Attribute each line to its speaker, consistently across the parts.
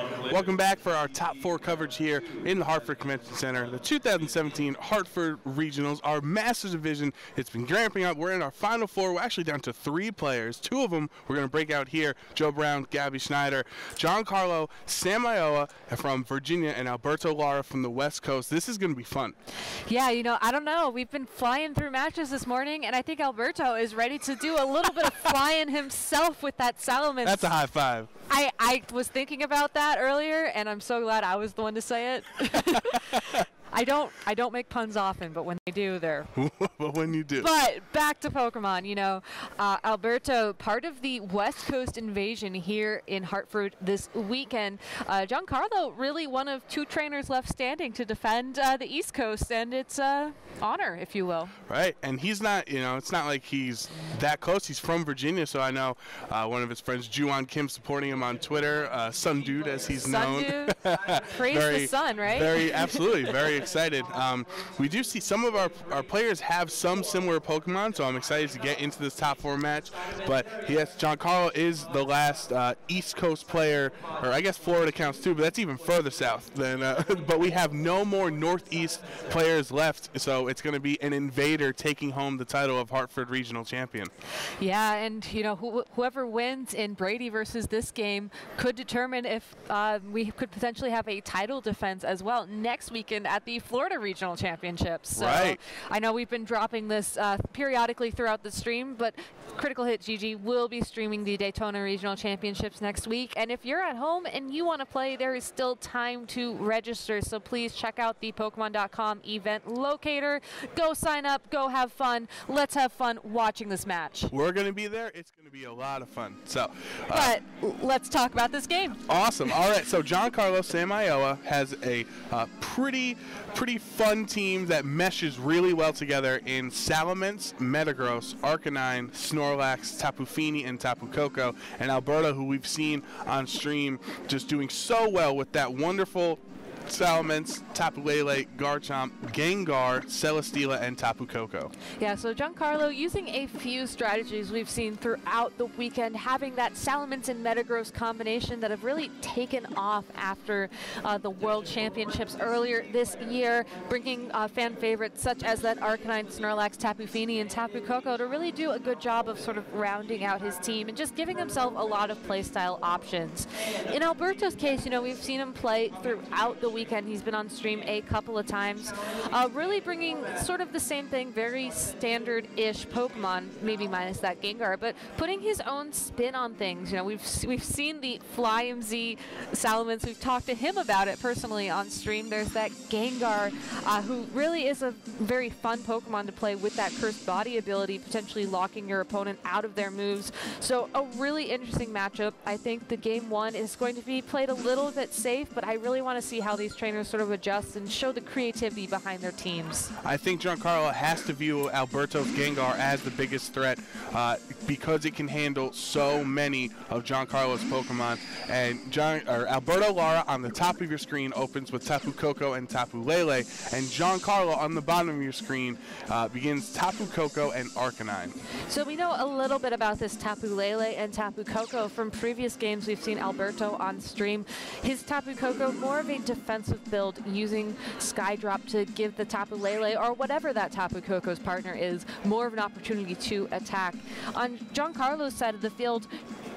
Speaker 1: Welcome back for our top 4 coverage here in the Hartford Convention Center. The 2017 Hartford Regionals, our Masters Division, it's been ramping up. We're in our final 4. We're actually down to 3 players. 2 of them we're going to break out here. Joe Brown, Gabby Schneider, Jancario Samayoa from Virginia, and Alberto Lara from the West Coast. This is going to be fun.
Speaker 2: Yeah, you know, I don't know. We've been flying through matches this morning, and I think Alberto is ready to do a little bit of flying himself with that Salamence.
Speaker 1: That's a high five.
Speaker 2: I was thinking about that earlier, and I'm so glad I was the one to say it. I don't make puns often, but when they do, they're.
Speaker 1: But when you do.
Speaker 2: But back to Pokemon, you know, Alberto, part of the West Coast invasion here in Hartford this weekend. Jancario, really one of 2 trainers left standing to defend the East Coast, and it's honor, if you will.
Speaker 1: Right, and he's not, you know, it's not like he's that close. He's from Virginia, so I know one of his friends, Juwan Kim, supporting him on Twitter. Sun Dude, as he's known.
Speaker 2: Sun Dude. Praise the sun, right?
Speaker 1: Absolutely, very excited. We do see some of our players have some similar Pokemon, so I'm excited to get into this top 4 match. But yes, Jancario is the last East Coast player, or I guess Florida counts too, but that's even further south than. But we have no more Northeast players left, so it's going to be an invader taking home the title of Hartford Regional Champion.
Speaker 2: Yeah, and you know, whoever wins in Brady versus this game could determine if we could potentially have a title defense as well next weekend at the Florida Regional Championships. So
Speaker 1: right.
Speaker 2: I know we've been dropping this periodically throughout the stream, but Critical Hit GG will be streaming the Daytona Regional Championships next week. And if you're at home and you want to play, there is still time to register. So please check out the Pokemon.com event locator. Go sign up. Go have fun. Let's have fun watching this match.
Speaker 1: We're going to be there. It's going to be a lot of fun. So,
Speaker 2: but let's talk about this game.
Speaker 1: Awesome. All right. So Jancario Samayoa has a pretty fun team that meshes really well together in Salamence, Metagross, Arcanine, Snorlax, Tapu Fini, and Tapu Koko. And Alberto, who we've seen on stream, just doing so well with that wonderful Salamence, Tapu Lele, Garchomp, Gengar, Celesteela, and Tapu Koko.
Speaker 2: Yeah, so Jancario using a few strategies we've seen throughout the weekend, having that Salamence and Metagross combination that have really taken off after the World Championships earlier this year, bringing fan favorites such as that Arcanine, Snorlax, Tapu Fini, and Tapu Koko to really do a good job of sort of rounding out his team and just giving himself a lot of playstyle options. In Alberto's case, you know, we've seen him play throughout the weekend. He's been on stream a couple of times, really bringing sort of the same thing, very standard-ish Pokemon, maybe minus that Gengar, but putting his own spin on things. You know, we've seen the Fly MZ Salamence. We've talked to him about it personally on stream. There's that Gengar, who really is a very fun Pokemon to play with that Cursed Body ability, potentially locking your opponent out of their moves. So a really interesting matchup. I think the game 1 is going to be played a little bit safe, but I really want to see how these trainers sort of adjust and show the creativity behind their teams. I
Speaker 1: think Jancario has to view Alberto's Gengar as the biggest threat because it can handle so many of Jancario's Pokemon. And Alberto Lara on the top of your screen opens with Tapu Koko and Tapu Lele, and Jancario on the bottom of your screen begins Tapu Koko and Arcanine.
Speaker 2: So we know a little bit about this Tapu Lele and Tapu Koko from previous games we've seen Alberto on stream. His Tapu Koko more of a defensive build using Skydrop to give the Tapu Lele or whatever that Tapu Koko's partner is more of an opportunity to attack. On Jancario's side of the field,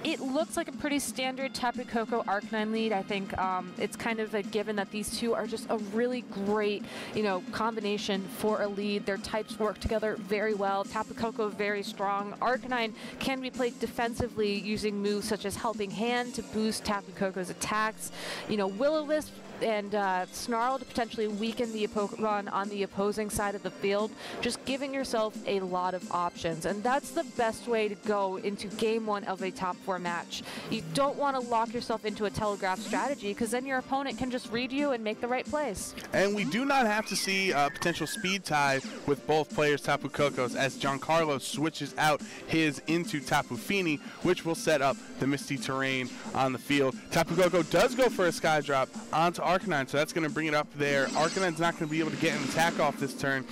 Speaker 2: it looks like a pretty standard Tapu Koko Arcanine lead. I think it's kind of a given that these two are just a really great, you know, combination for a lead. Their types work together very well. Tapu Koko very strong. Arcanine can be played defensively using moves such as Helping Hand to boost Tapu Koko's attacks. You know, Will-O-Wisp and Snarl to potentially weaken the Pokemon on the opposing side of the field, just giving yourself a lot of options. And that's the best way to go into game 1 of a top 4 match. You don't want to lock yourself into a telegraph strategy because then your opponent can just read you and make the right plays.
Speaker 1: And we do not have to see a potential speed tie with both players' Tapu Kokos as Jancario switches out his into Tapu Fini, which will set up the misty terrain on the field. Tapu Koko does go for a Skydrop onto Arcanine, so that's going to bring it up there. Arcanine's not going to be able to get an attack off this turn.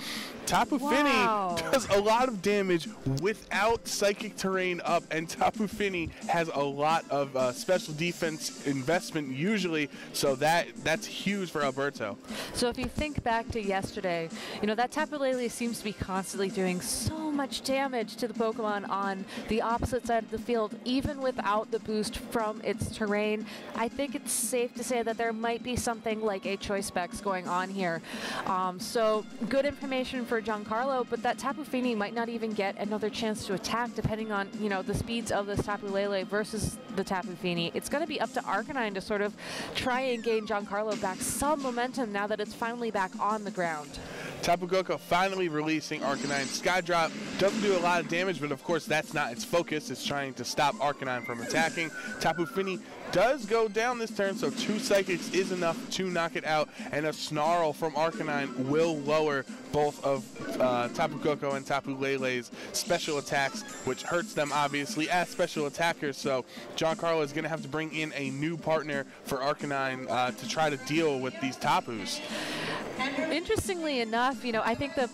Speaker 1: Tapu
Speaker 2: Wow.
Speaker 1: Fini does a lot of damage without Psychic Terrain up, and Tapu Fini has a lot of special defense investment usually, so that's huge for Alberto.
Speaker 2: So if you think back to yesterday, you know, that Tapu Lele seems to be constantly doing so much damage to the Pokemon on the opposite side of the field, even without the boost from its terrain. I think it's safe to say that there might be something like a choice specs going on here. So good information for Giancarlo, but that Tapu Fini might not even get another chance to attack depending on, you know, the speeds of this Tapu Lele versus the Tapu Fini. It's going to be up to Arcanine to sort of try and gain Giancarlo back some momentum now that it's finally back on the ground.
Speaker 1: Tapu Koko finally releasing Arcanine. Skydrop doesn't do a lot of damage, but of course that's not its focus. It's trying to stop Arcanine from attacking. Tapu Fini does go down this turn, so 2 Psychics is enough to knock it out, and a Snarl from Arcanine will lower both of Tapu Koko and Tapu Lele's special attacks, which hurts them obviously as special attackers. So Giancarlo is going to have to bring in a new partner for Arcanine to try to deal with these Tapus.
Speaker 2: Interestingly enough, you know, I think the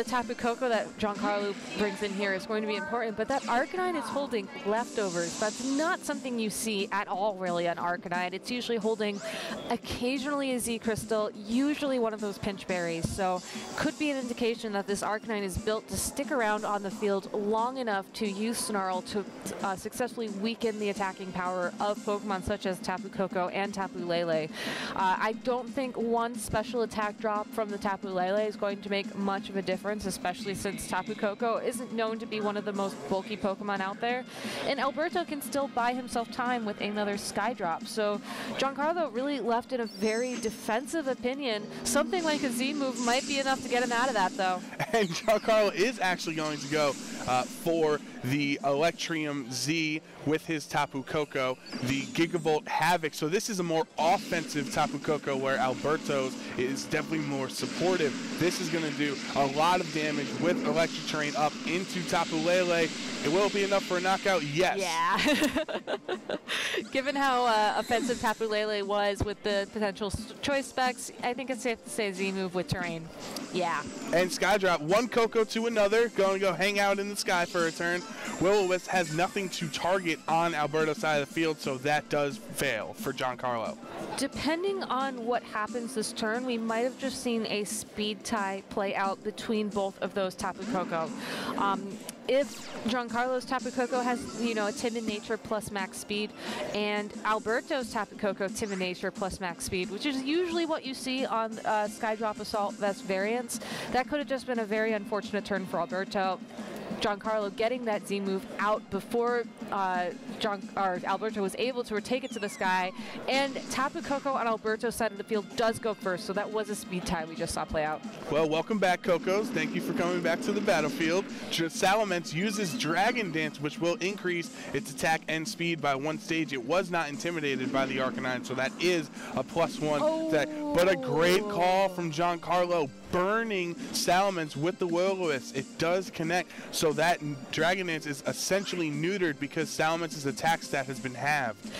Speaker 2: Tapu Koko that Giancarlo brings in here is going to be important, but that Arcanine is holding leftovers. That's not something you see at all really on Arcanine. It's usually holding occasionally a Z Crystal, usually one of those pinch berries. So could be an indication that this Arcanine is built to stick around on the field long enough to use Snarl to successfully weaken the attacking power of Pokemon such as Tapu Koko and Tapu Lele. I don't think one special attack drop from the Tapu Lele is going to make much of a difference, especially since Tapu Koko isn't known to be one of the most bulky Pokemon out there. And Alberto can still buy himself time with another Skydrop. So Giancarlo really left in a very defensive opinion. Something like a Z move might be enough to get him out of that, though.
Speaker 1: And Giancarlo is actually going to go for the Electrium Z with his Tapu Koko, the Gigavolt Havoc. So this is a more offensive Tapu Koko, where Alberto's is definitely more supportive. This is going to do a lot of damage with Electric Terrain up into Tapu Lele. It will be enough for a knockout, yes.
Speaker 2: Yeah. Given how offensive Tapu Lele was with the potential choice specs, I think it's safe to say Z move with terrain. Yeah.
Speaker 1: And Skydrop, one Koko to another, going to go hang out in the sky for a turn. Will-O-Wisp has nothing to target on Alberto's side of the field, so that does fail for Giancarlo.
Speaker 2: Depending on what happens this turn, we might have just seen a speed tie play out between both of those Tapu Koko. If Giancarlo's Tapu Koko has, you know, a timid nature plus max speed, and Alberto's Tapu Koko timid nature plus max speed, which is usually what you see on Skydrop Assault Vest variants, that could have just been a very unfortunate turn for Alberto. Giancarlo getting that Z move out before Alberto was able to take it to the sky, and Tapu Koko on Alberto's side of the field does go first, so that was a speed tie we just saw play out.
Speaker 1: Well, welcome back, Kokos. Thank you for coming back to the battlefield. Salamence uses Dragon Dance, which will increase its attack and speed by 1 stage. It was not intimidated by the Arcanine, so that is a +1.
Speaker 2: Oh.
Speaker 1: But a great call from Giancarlo, burning Salamence with the Will-O-Wisp. It does connect, so that Dragon Dance is essentially neutered because Salamance's attack stat has been halved.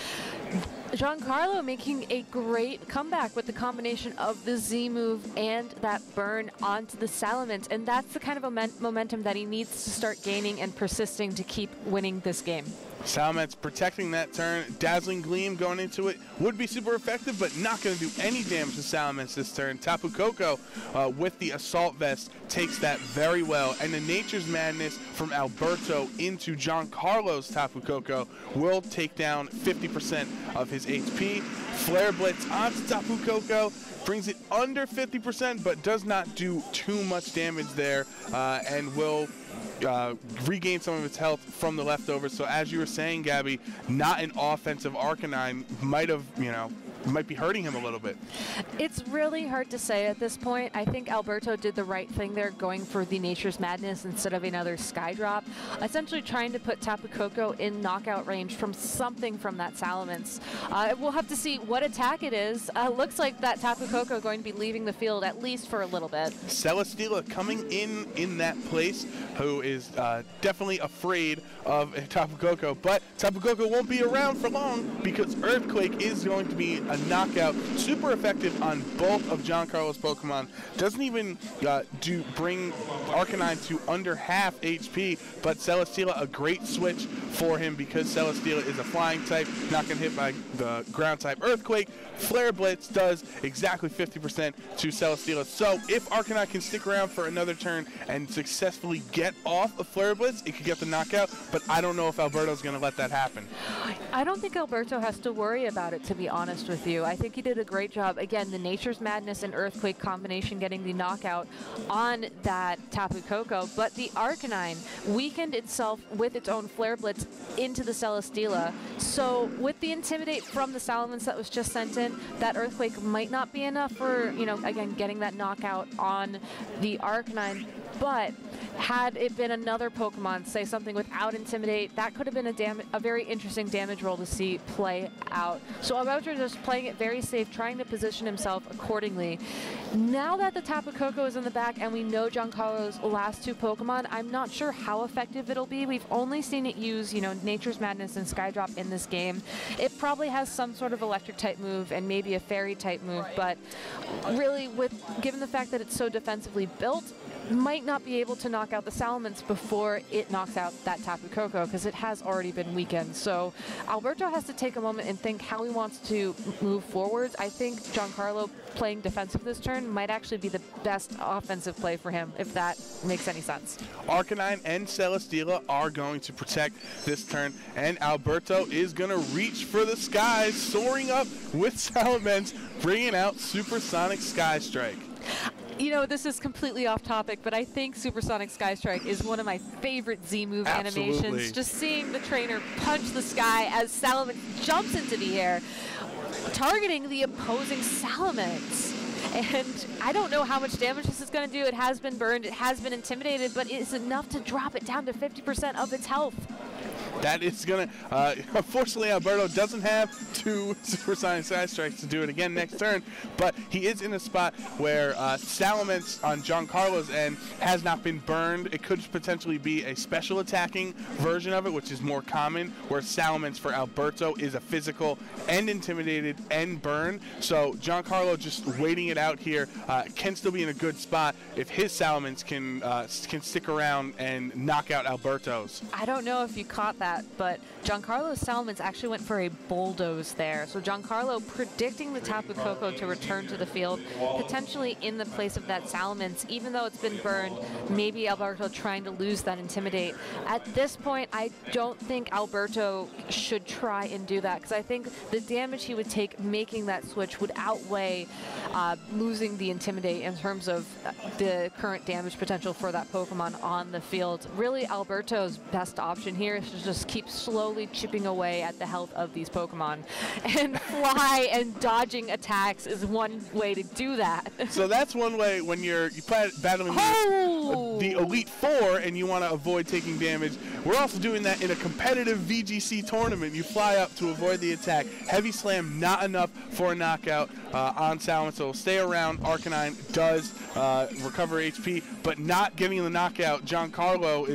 Speaker 2: Giancarlo making a great comeback with the combination of the Z move and that burn onto the Salamence, and that's the kind of momentum that he needs to start gaining and persisting to keep winning this game.
Speaker 1: Salamence protecting that turn. Dazzling Gleam going into it would be super effective, but not going to do any damage to Salamence this turn. Tapu Koko with the Assault Vest takes that very well, and the Nature's Madness from Alberto into Giancarlo's Tapu Koko will take down 50% of his HP. Flare Blitz onto Tapu Koko, brings it under 50%, but does not do too much damage there, and will regain some of its health from the leftovers. So as you were saying, Gabby, not an offensive Arcanine might have, might be hurting him a little bit.
Speaker 2: It's really hard to say at this point. I think Alberto did the right thing there, going for the Nature's Madness instead of another Skydrop, essentially trying to put Tapu Koko in knockout range from something from that Salamence. We'll have to see what attack it is. Looks like that Tapu Koko going to be leaving the field at least for a little bit. Celesteela
Speaker 1: coming in that place, who is definitely afraid of Tapu Koko, but Tapu Koko won't be around for long because Earthquake is going to be a knockout. Super effective on both of Giancarlo's Pokemon. Doesn't even bring Arcanine to under half HP, but Celesteela, a great switch for him because Celesteela is a flying type, not going to hit by the ground type Earthquake. Flare Blitz does exactly 50% to Celesteela. So if Arcanine can stick around for another turn and successfully get off a Flare Blitz, it could get the knockout, but I don't know if Alberto's going to let that happen.
Speaker 2: I don't think Alberto has to worry about it, to be honest with you. I think he did a great job. Again, the Nature's Madness and Earthquake combination getting the knockout on that Tapu Koko, but the Arcanine weakened itself with its own Flare Blitz into the Celesteela. So with the Intimidate from the Salamence that was just sent in, that Earthquake might not be enough for, again, getting that knockout on the Arcanine. But had it been another Pokemon, say something without Intimidate, that could have been a very interesting damage roll to see play out. So Alberto just playing it very safe, trying to position himself accordingly. Now that the Tapu Koko is in the back and we know Giancarlo's last two Pokemon, I'm not sure how effective it'll be. We've only seen it use, Nature's Madness and Skydrop in this game. It probably has some sort of electric type move and maybe a fairy type move, but really, given the fact that it's so defensively built, might not be able to knock out the Salamence before it knocks out that Tapu Koko because it has already been weakened. So Alberto has to take a moment and think how he wants to move forwards. I think Giancarlo playing defensive this turn might actually be the best offensive play for him, if that makes any sense.
Speaker 1: Arcanine and Celesteela are going to protect this turn, and Alberto is going to reach for the skies, soaring up with Salamence, bringing out Supersonic Sky Strike.
Speaker 2: This is completely off topic, but I think Supersonic Sky Strike is one of my favorite Z-move animations. Just seeing the trainer punch the sky as Salamence jumps into the air, targeting the opposing Salamence. And I don't know how much damage this is going to do. It has been burned, it has been intimidated, but it is enough to drop it down to 50% of its health.
Speaker 1: That is going to, unfortunately, Alberto doesn't have two Supersonic Sky Strikes to do it again next turn, but he is in a spot where Salamence on Giancarlo's end has not been burned. It could potentially be a special attacking version of it, which is more common, where Salamence for Alberto is a physical and intimidated and burned. So Giancarlo just waiting it out here can still be in a good spot if his Salamence can stick around and knock out Alberto's.
Speaker 2: I don't know if you caught that, but Giancarlo's Salamence actually went for a bulldoze there. So Giancarlo predicting the Tapu Koko to return to the field, potentially in the place of that Salamence, even though it's been burned, maybe Alberto trying to lose that Intimidate. At this point, I don't think Alberto should try and do that, because I think the damage he would take making that switch would outweigh losing the Intimidate in terms of the current damage potential for that Pokemon on the field. Really, Alberto's best option here is to just keep slowly chipping away at the health of these Pokemon. And fly and dodging attacks is one way to do that.
Speaker 1: So that's one way when you're battling the Elite Four and you want to avoid taking damage. We're also doing that in a competitive VGC tournament. You fly up to avoid the attack. Heavy Slam, not enough for a knockout on Salamence. So stay around. Arcanine does recover HP, but not getting the knockout. Giancarlo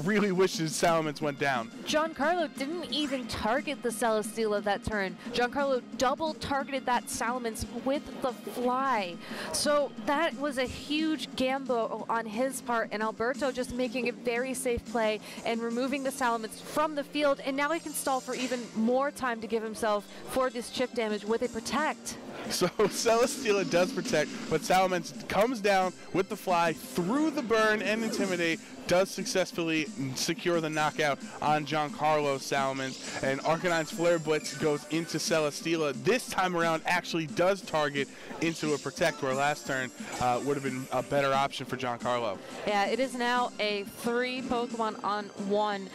Speaker 1: really wishes Salamence went down.
Speaker 2: Giancarlo didn't even target the Celesteela that turn. Giancarlo double targeted that Salamence with the fly. So that was a huge gamble on his part, and Alberto just making a very safe play and removing the Salamence from the field, and now he can stall for even more time to give himself for this chip damage with a Protect.
Speaker 1: So Celesteela does protect, but Salamence comes down with the fly through the burn and Intimidate, does successfully secure the knockout on Giancarlo Salamence, and Arcanine's Flare Blitz goes into Celesteela. This time around actually does target into a Protect, where last turn would have been a better option for Giancarlo.
Speaker 2: Yeah, it is now a 3 Pokemon on 1.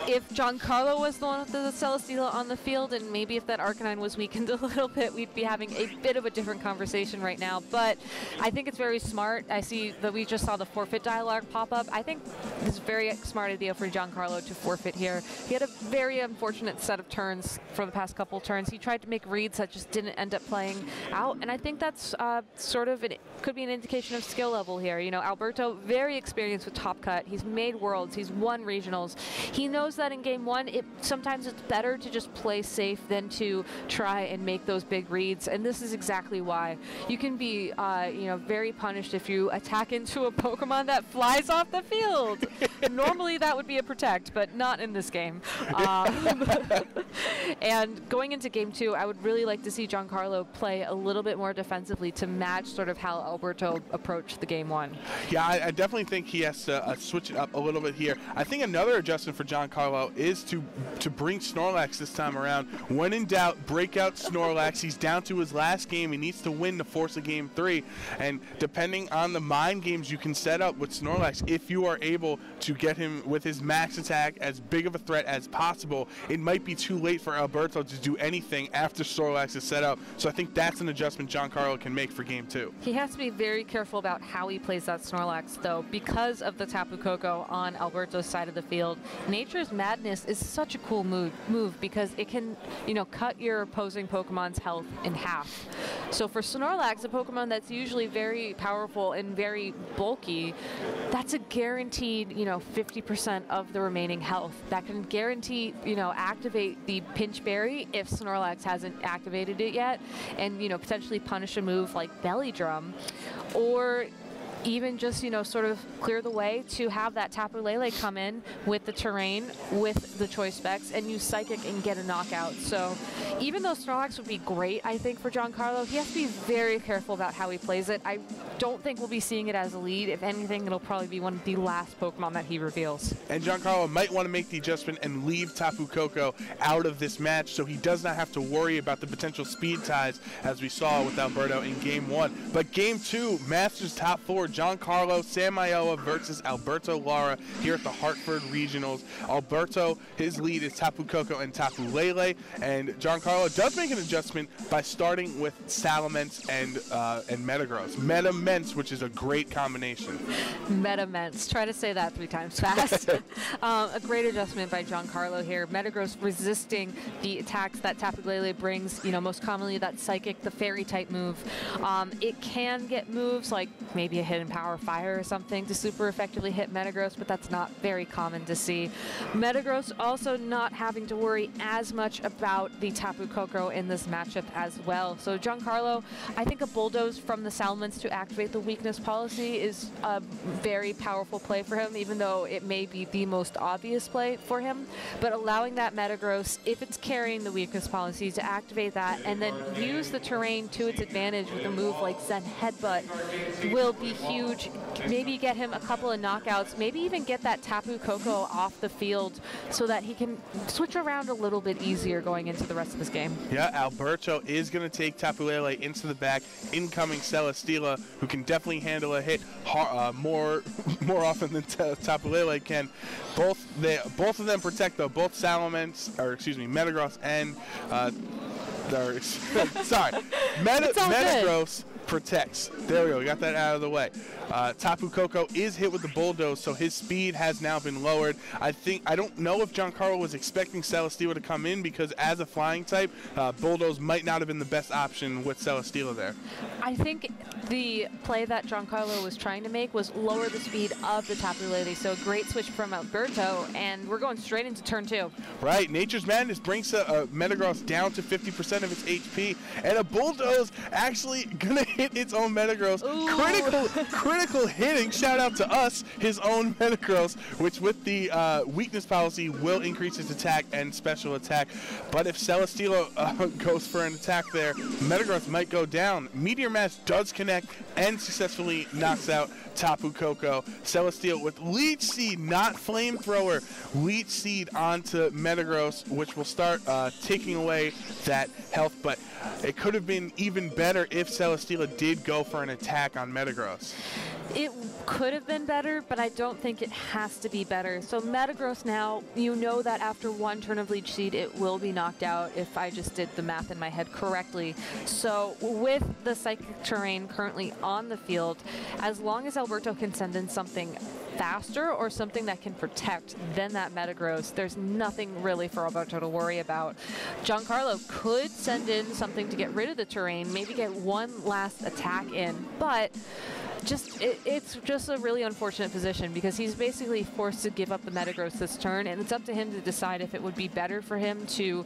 Speaker 2: If Giancarlo was the one with the Celesteela on the field, and maybe if that Arcanine was weakened a little bit, we'd be having a bit of a different conversation right now. But I think it's very smart. I see that we just saw the forfeit dialogue pop up. I think it's a very smart idea for Giancarlo to forfeit here. He had a very unfortunate set of turns for the past couple turns. He tried to make reads that just didn't end up playing out, and I think that's sort of could be an indication of skill level here. You know, Alberto, very experienced with Top Cut. He's made Worlds. He's won Regionals. He knows that in Game 1, sometimes it's better to just play safe than to try and make those big reads, and this is exactly why. You can be, you know, very punished if you attack into a Pokemon that flies off the field. Normally that would be a protect, but not in this game. And going into Game 2, I would really like to see Giancarlo play a little bit more defensively to match sort of how Alberto approached the Game 1.
Speaker 1: Yeah, I definitely think he has to switch it up a little bit here. I think another adjustment for Giancarlo is to bring Snorlax this time around. When in doubt, break out Snorlax. He's down to his last game. He needs to win to force a Game 3. And depending on the mind games you can set up with Snorlax, if you are able to get him with his max attack as big of a threat as possible, it might be too late for Alberto to do anything after Snorlax is set up. So I think that's an adjustment Giancarlo can make for Game 2.
Speaker 2: He has to be very careful about how he plays that Snorlax, though, because of the Tapu Koko on Alberto's side of the field. Nature's Madness is such a cool move because it can, you know, cut your opposing Pokemon's health in half. So for Snorlax, a Pokemon that's usually very powerful and very bulky, that's a guaranteed, you know, 50% of the remaining health. That can guarantee, you know, activate the Pinch Berry if Snorlax hasn't activated it yet, and, you know, potentially punish a move like Belly Drum, or even just, you know, sort of clear the way to have that Tapu Lele come in with the terrain, with the choice specs, and use Psychic and get a knockout. So even though Snorlax would be great, I think, for Giancarlo, he has to be very careful about how he plays it. I don't think we'll be seeing it as a lead. If anything, it'll probably be one of the last Pokemon that he reveals. And
Speaker 1: Giancarlo might want to make the adjustment and leave Tapu Koko out of this match so he does not have to worry about the potential speed ties as we saw with Alberto in Game 1. But Game 2, Masters Top 4, Jancario Samayoa versus Alberto Lara here at the Hartford Regionals. Alberto, his lead is Tapu Koko and Tapu Lele, and Giancarlo does make an adjustment by starting with Salamence and Metagross. Metamence, which is a great combination.
Speaker 2: Metamence. Try to say that 3 times fast. A great adjustment by Giancarlo here. Metagross resisting the attacks that Tapu Lele brings, you know, most commonly that Psychic, the Fairy type move. It can get moves like maybe a Hidden Power Fire or something to super effectively hit Metagross, but that's not very common to see. Metagross also not having to worry as much about the Tapu Koko in this matchup as well. So Giancarlo, I think a Bulldoze from the Salamence to activate the weakness policy is a very powerful play for him, even though it may be the most obvious play for him. But allowing that Metagross, if it's carrying the weakness policy, to activate that and then use the terrain to its advantage with a move like Zen Headbutt will be huge. Maybe get him a couple of knockouts, maybe even get that Tapu Koko off the field so that he can switch around a little bit easier going into the rest of this game.
Speaker 1: Yeah, Alberto is going to take Tapu Lele into the back. Incoming Celesteela, who can definitely handle a hit more often than Tapu Lele can. Both of them protect, though. Both Salamence, or excuse me, Metagross and Metagross protects. There we go. We got that out of the way. Tapu Koko is hit with the Bulldoze, so his speed has now been lowered. I don't know if Giancarlo was expecting Celesteela to come in, because as a flying type, Bulldoze might not have been the best option with Celesteela there.
Speaker 2: I think the play that Giancarlo was trying to make was lower the speed of the Tapu Lele, so great switch from Alberto, and we're going straight into turn 2.
Speaker 1: Right. Nature's Madness brings Metagross down to 50% of its HP, and a Bulldoze actually gonna hit its own Metagross. Critical hitting. Shout out to us, his own Metagross, which with the weakness policy will increase its attack and special attack. But if Celesteela goes for an attack there, Metagross might go down. Meteor Mash does connect and successfully knocks out Tapu Koko. Celesteela with Leech Seed, not Flamethrower. Leech Seed onto Metagross, which will start taking away that health, but it could have been even better if Celesteela did go for an attack on Metagross.
Speaker 2: It could have been better, but I don't think it has to be better. So Metagross now, you know that after one turn of Leech Seed, it will be knocked out if I just did the math in my head correctly. So with the Psychic Terrain currently on the field, as long as Alberto can send in something faster or something that can protect than that Metagross, there's nothing really for Alberto to worry about. Giancarlo could send in something to get rid of the terrain, maybe get one last attack in, but it's just a really unfortunate position because he's basically forced to give up the Metagross this turn, and it's up to him to decide if it would be better for him to,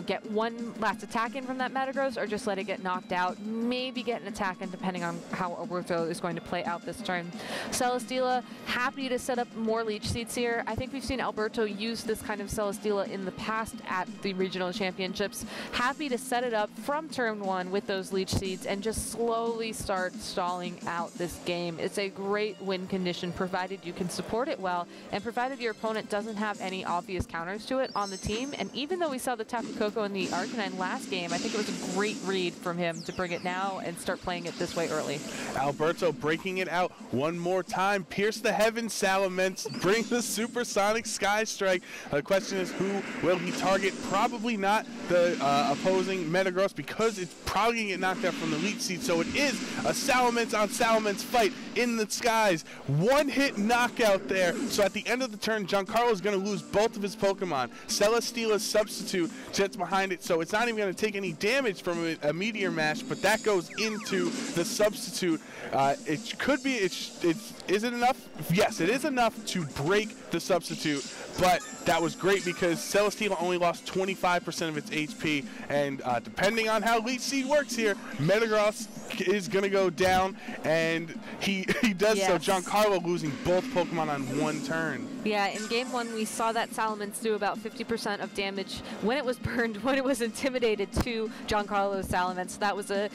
Speaker 2: get one last attack in from that Metagross or just let it get knocked out, maybe get an attack in depending on how Alberto is going to play out this turn. Celesteela, happy to set up more Leech Seeds here. I think we've seen Alberto use this kind of Celesteela in the past at the Regional Championships. Happy to set it up from turn one with those Leech Seeds and just slowly start stalling out this game. It's a great win condition provided you can support it well and provided your opponent doesn't have any obvious counters to it on the team. And even though we saw the Tapu Koko in the Arcanine last game, I think it was a great read from him to bring it now and start playing it this way early.
Speaker 1: Alberto breaking it out one more time. Pierce the heavens, Salamence. Bring the supersonic Sky Strike. The question is, who will he target? Probably not the opposing Metagross because it's probably going to get knocked out from the Leech Seed. So it is a Salamence on Salamence fight in the skies. One hit knockout there. So at the end of the turn, Giancarlo is going to lose both of his Pokemon. Celesteela's substitute sits behind it, so it's not even going to take any damage from a Meteor Mash, but that goes into the substitute. It could be, is it enough? Yes, it is enough to break the substitute, but that was great because Celesteela only lost 25% of its HP, and depending on how Leech Seed works here, Metagross is going to go down, and he does. Yes. So Giancarlo losing both Pokemon on one turn.
Speaker 2: Yeah, in game one, we saw that Salamence do about 50% of damage when it was burned, when it was intimidated to Giancarlo's Salamence. That was I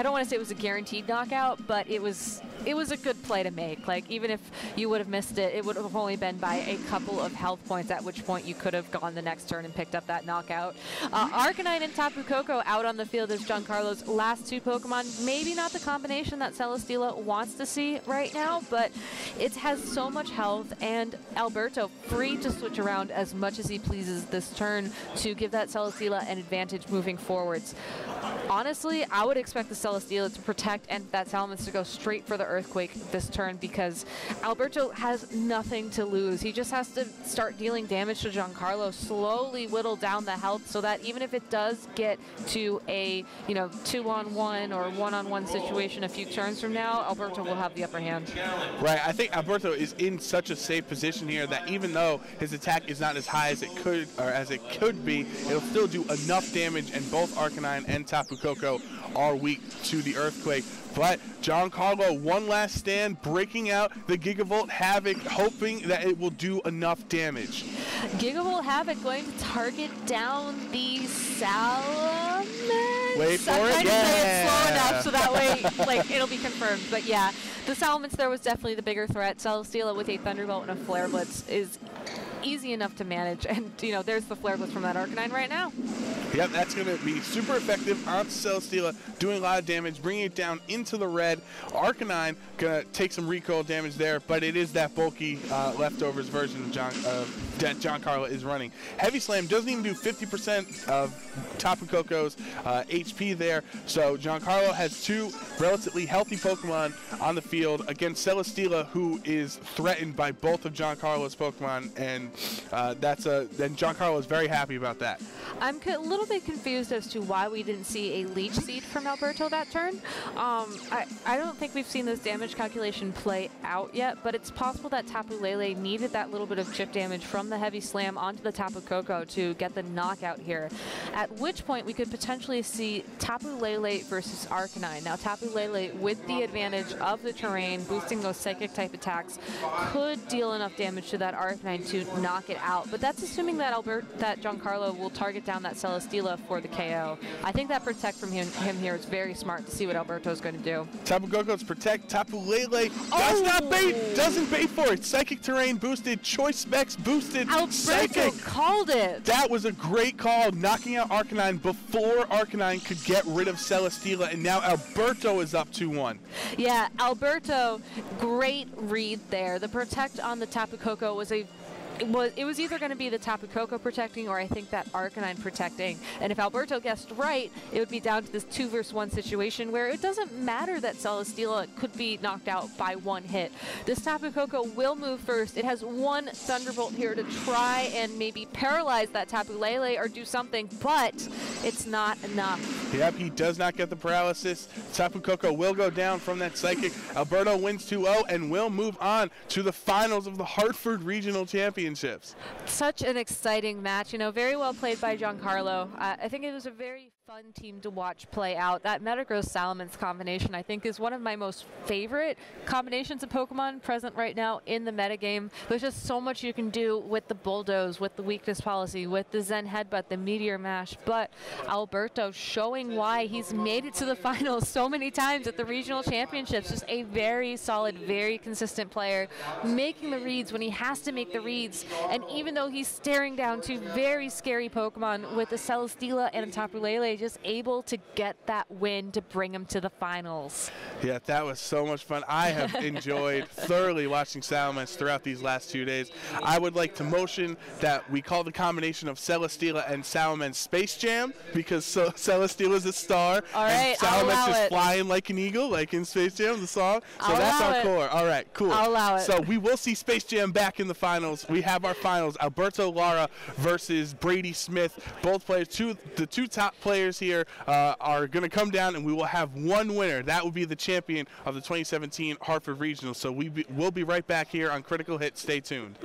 Speaker 2: don't want to say it was a guaranteed knockout, but it was a good play to make. Like, even if you would have missed it, it would have only been by a couple of health points, at which point you could have gone the next turn and picked up that knockout. Arcanine and Tapu Koko out on the field as Giancarlo's last two Pokemon. Maybe not the combination that Celesteela wants to see right now, but it has so much health, and Alberto free to switch around as much as he pleases this turn to give that Celesteela an advantage moving forwards. Honestly, I would expect the Celesteela to protect and that Salamence to go straight for the Earthquake this turn because Alberto has nothing to lose. He just has to start dealing damage to Giancarlo, slowly whittle down the health so that even if it does get to a 2-on-1 or 1-on-1 situation a few turns from now, Alberto will have the upper hand.
Speaker 1: Right, I think Alberto is in such a safe position here that even though his attack is not as high as it could be, it'll still do enough damage, and both Arcanine and Tapu Koko are weak to the Earthquake. But Giancarlo, one last stand, breaking out the Gigavolt Havoc, hoping that it will do enough damage.
Speaker 2: Gigavolt Havoc going to target down the Salamence.
Speaker 1: Wait for
Speaker 2: I'm
Speaker 1: it.
Speaker 2: trying to say it slow enough so that way, it'll be confirmed. But yeah, the Salamence there was definitely the bigger threat. Celesteela with a Thunderbolt and a Flare Blitz is easy enough to manage, and there's the Flare Blitz from that Arcanine right now.
Speaker 1: Yep, that's going to be super effective on Celesteela, doing a lot of damage, bringing it down into the red. Arcanine going to take some recoil damage there, but it is that bulky leftovers version of that Giancarlo is running. Heavy Slam doesn't even do 50% of Tapu Koko's HP there, so Giancarlo has two relatively healthy Pokemon on the field against Celesteela, who is threatened by both of Giancarlo's Pokemon, and then Giancarlo is very happy about that.
Speaker 2: I'm a little bit confused as to why we didn't see a Leech Seed from Alberto that turn. I don't think we've seen this damage calculation play out yet, but it's possible that Tapu Lele needed that little bit of chip damage from the Heavy Slam onto the Tapu Koko to get the knockout here, at which point we could potentially see Tapu Lele versus Arcanine. Now, Tapu Lele, with the advantage of the terrain, boosting those Psychic-type attacks, could deal enough damage to that Arcanine to knock it out, but that's assuming that Giancarlo will target down that Celesteela for the KO. I think that protect from him here is very smart to see what Alberto's going to do.
Speaker 1: Tapu Koko's protect. Tapu Lele does not bait, doesn't bait for it. Psychic Terrain boosted, Choice Specs boosted. one-handed psychic.
Speaker 2: Alberto called it.
Speaker 1: That was a great call, knocking out Arcanine before Arcanine could get rid of Celesteela, and now Alberto is up 2-1.
Speaker 2: Yeah, Alberto, great read there. The protect on the Tapu Koko was it was either going to be the Tapu Koko protecting or I think that Arcanine protecting. And if Alberto guessed right, it would be down to this 2-versus-1 situation where it doesn't matter that Celesteela could be knocked out by one hit. This Tapu Koko will move first. It has one Thunderbolt here to try and maybe paralyze that Tapu Lele or do something, but it's not enough.
Speaker 1: Yep, he does not get the paralysis. Tapu Koko will go down from that Psychic. Alberto wins 2-0 and will move on to the finals of the Hartford Regional Championships.
Speaker 2: Such an exciting match. You know, very well played by Jancario. I think it was a very fun team to watch play out. That Metagross Salamence combination, I think, is one of my most favorite combinations of Pokemon present right now in the metagame. There's just so much you can do with the Bulldoze, with the Weakness Policy, with the Zen Headbutt, the Meteor Mash. But Alberto showing why he's made it to the finals so many times at the Regional Championships. Just a very solid, very consistent player, making the reads when he has to make the reads. And even though he's staring down two very scary Pokemon with a Celesteela and a Tapu Lele, just able to get that win to bring him to the finals.
Speaker 1: Yeah, that was so much fun. I have enjoyed thoroughly watching Salamence throughout these last 2 days. I would like to motion that we call the combination of Celesteela and Salamence Space Jam, because Celesteela is a star,
Speaker 2: all right,
Speaker 1: and Salamence is flying like an eagle, like in Space Jam, the song. So that's our core. All right, cool.
Speaker 2: I'll allow it.
Speaker 1: So we will see Space Jam back in the finals. We have our finals, Alberto Lara versus Brady Smith. Both players, the two top players here are going to come down, and we will have one winner. That will be the champion of the 2017 Hartford Regional. So we'll be right back here on Critical Hit. Stay tuned.